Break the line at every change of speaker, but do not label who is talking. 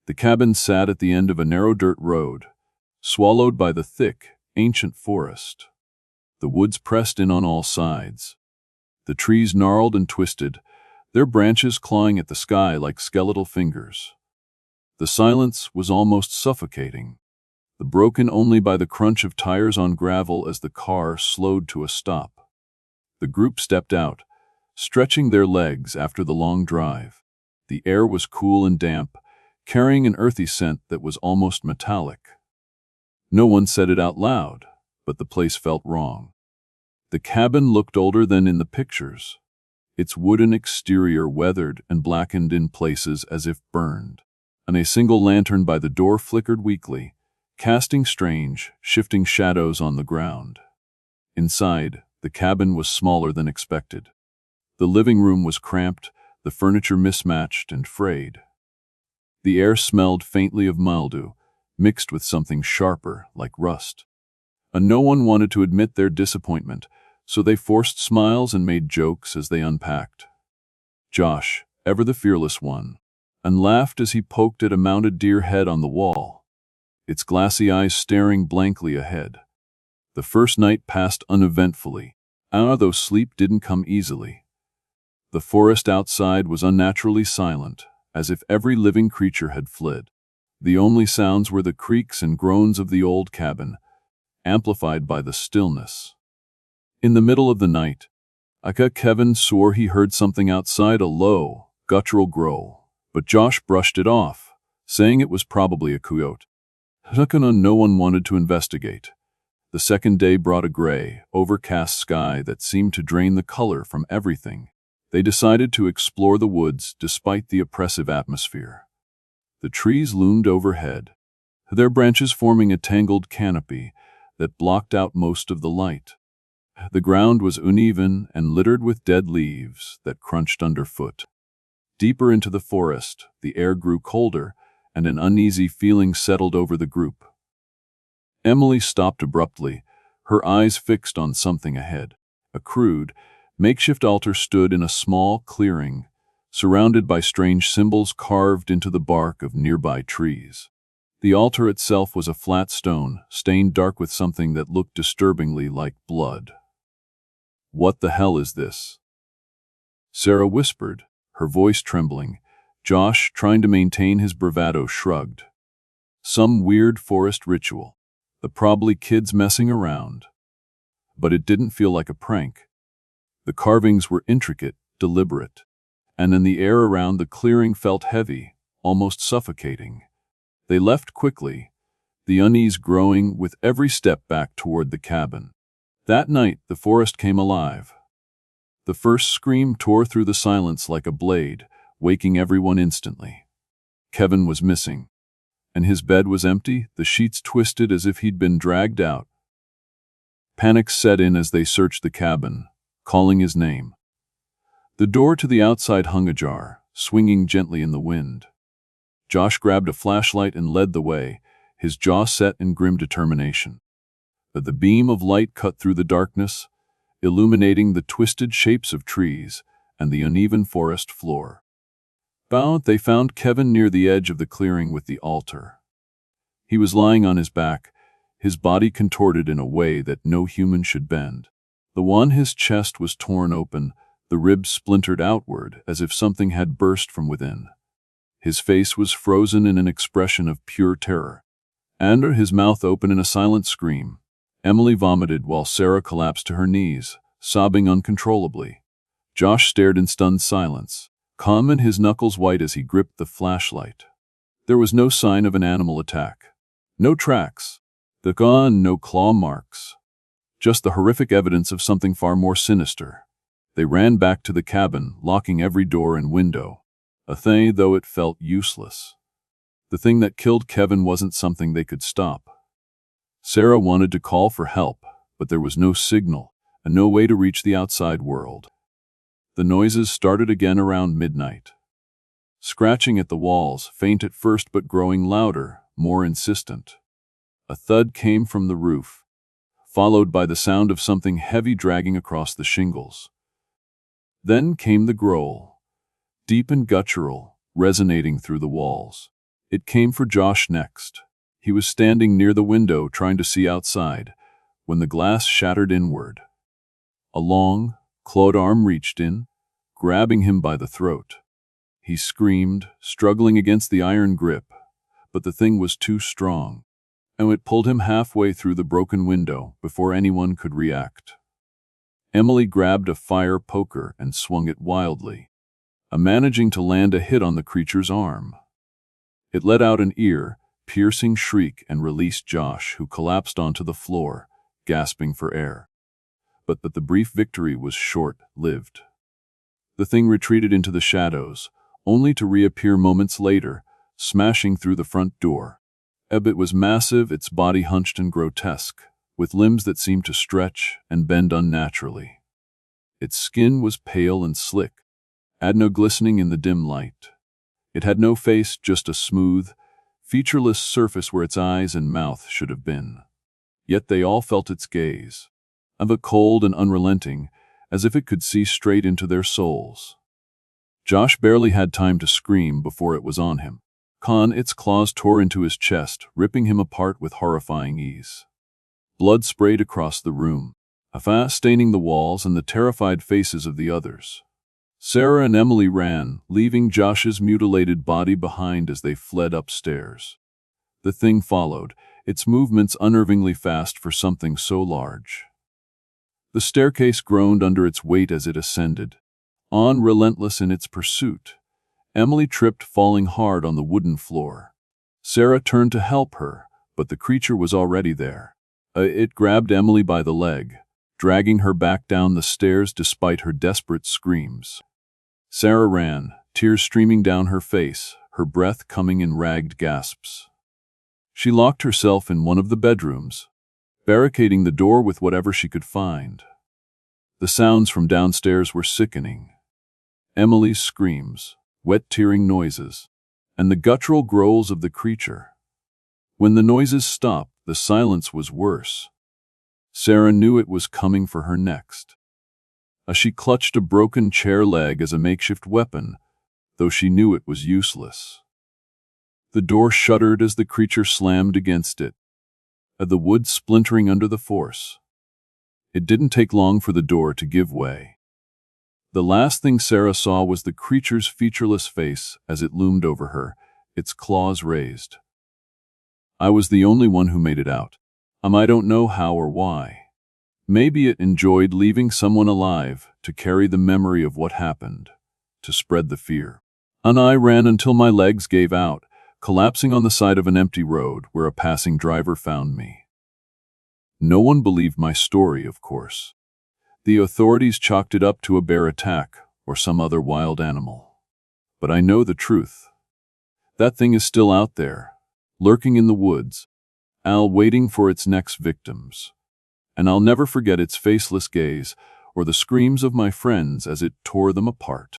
The cabin sat at the end of a narrow dirt road, swallowed by the thick, ancient forest. The woods pressed in on all sides. The trees gnarled and twisted, their branches clawing at the sky like skeletal fingers. The silence was almost suffocating, broken only by the crunch of tires on gravel as the car slowed to a stop. The group stepped out, stretching their legs after the long drive. The air was cool and damp, carrying an earthy scent that was almost metallic. No one said it out loud, but the place felt wrong. The cabin looked older than in the pictures, its wooden exterior weathered and blackened in places as if burned, and a single lantern by the door flickered weakly, casting strange, shifting shadows on the ground. Inside, the cabin was smaller than expected. The living room was cramped, the furniture mismatched and frayed. The air smelled faintly of mildew, mixed with something sharper, like rust. And no one wanted to admit their disappointment, so they forced smiles and made jokes as they unpacked. Josh, ever the fearless one, and laughed as he poked at a mounted deer head on the wall, its glassy eyes staring blankly ahead. The first night passed uneventfully, though sleep didn't come easily. The forest outside was unnaturally silent, as if every living creature had fled. The only sounds were the creaks and groans of the old cabin, amplified by the stillness. In the middle of the night, Kevin swore he heard something outside, a low, guttural growl, but Josh brushed it off, saying it was probably a coyote. No one wanted to investigate. The second day brought a gray, overcast sky that seemed to drain the color from everything. They decided to explore the woods despite the oppressive atmosphere. The trees loomed overhead, their branches forming a tangled canopy that blocked out most of the light. The ground was uneven and littered with dead leaves that crunched underfoot. Deeper into the forest, the air grew colder, and an uneasy feeling settled over the group. Emily stopped abruptly, her eyes fixed on something ahead. A crude, makeshift altar stood in a small clearing, surrounded by strange symbols carved into the bark of nearby trees. The altar itself was a flat stone, stained dark with something that looked disturbingly like blood. "What the hell is this?" Sarah whispered, her voice trembling. Josh, trying to maintain his bravado, shrugged. "Some weird forest ritual. Probably kids messing around." But it didn't feel like a prank. The carvings were intricate, deliberate, and in the air around the clearing felt heavy, almost suffocating. They left quickly, the unease growing with every step back toward the cabin. That night, the forest came alive. The first scream tore through the silence like a blade, waking everyone instantly. Kevin was missing, and his bed was empty, the sheets twisted as if he'd been dragged out. Panic set in as they searched the cabin, calling his name. The door to the outside hung ajar, swinging gently in the wind. Josh grabbed a flashlight and led the way, his jaw set in grim determination. The beam of light cut through the darkness, illuminating the twisted shapes of trees and the uneven forest floor. They found Kevin near the edge of the clearing with the altar. He was lying on his back, his body contorted in a way that no human should bend. His chest was torn open, the ribs splintered outward as if something had burst from within. His face was frozen in an expression of pure terror, and his mouth open in a silent scream. Emily vomited while Sarah collapsed to her knees, sobbing uncontrollably. Josh stared in stunned silence, calm and his knuckles white as he gripped the flashlight. There was no sign of an animal attack. No tracks. No claw marks. Just the horrific evidence of something far more sinister. They ran back to the cabin, locking every door and window. Though it felt useless. The thing that killed Kevin wasn't something they could stop. Sarah wanted to call for help, but there was no signal, and no way to reach the outside world. The noises started again around midnight. Scratching at the walls, faint at first but growing louder, more insistent. A thud came from the roof, followed by the sound of something heavy dragging across the shingles. Then came the growl, deep and guttural, resonating through the walls. It came for Josh next. He was standing near the window trying to see outside, when the glass shattered inward. A long, clawed arm reached in, grabbing him by the throat. He screamed, struggling against the iron grip, but the thing was too strong, and it pulled him halfway through the broken window before anyone could react. Emily grabbed a fire poker and swung it wildly, managing to land a hit on the creature's arm. It let out an ear-piercing shriek and released Josh, who collapsed onto the floor, gasping for air. But the brief victory was short-lived. The thing retreated into the shadows, only to reappear moments later, smashing through the front door. It was massive, its body hunched and grotesque, with limbs that seemed to stretch and bend unnaturally. Its skin was pale and slick, no glistening in the dim light. It had no face, just a smooth, featureless surface where its eyes and mouth should have been. Yet they all felt its gaze, of a cold and unrelenting, as if it could see straight into their souls. Josh barely had time to scream before it was on him. Its claws tore into his chest, ripping him apart with horrifying ease. Blood sprayed across the room, staining the walls and the terrified faces of the others. Sarah and Emily ran, leaving Josh's mutilated body behind as they fled upstairs. The thing followed, its movements unnervingly fast for something so large. The staircase groaned under its weight as it ascended, relentless in its pursuit. Emily tripped, falling hard on the wooden floor. Sarah turned to help her, but the creature was already there. It grabbed Emily by the leg, dragging her back down the stairs despite her desperate screams. Sarah ran, tears streaming down her face, her breath coming in ragged gasps. She locked herself in one of the bedrooms, barricading the door with whatever she could find. The sounds from downstairs were sickening. Emily's screams, wet tearing noises, and the guttural growls of the creature. When the noises stopped, the silence was worse. Sarah knew it was coming for her next. She clutched a broken chair leg as a makeshift weapon, though she knew it was useless. The door shuddered as the creature slammed against it, the wood splintering under the force. It didn't take long for the door to give way. The last thing Sarah saw was the creature's featureless face as it loomed over her, its claws raised. I was the only one who made it out. I don't know how or why. Maybe it enjoyed leaving someone alive to carry the memory of what happened, to spread the fear. And I ran until my legs gave out, collapsing on the side of an empty road where a passing driver found me. No one believed my story, of course. The authorities chalked it up to a bear attack or some other wild animal. But I know the truth. That thing is still out there, lurking in the woods, waiting for its next victims. And I'll never forget its faceless gaze or the screams of my friends as it tore them apart.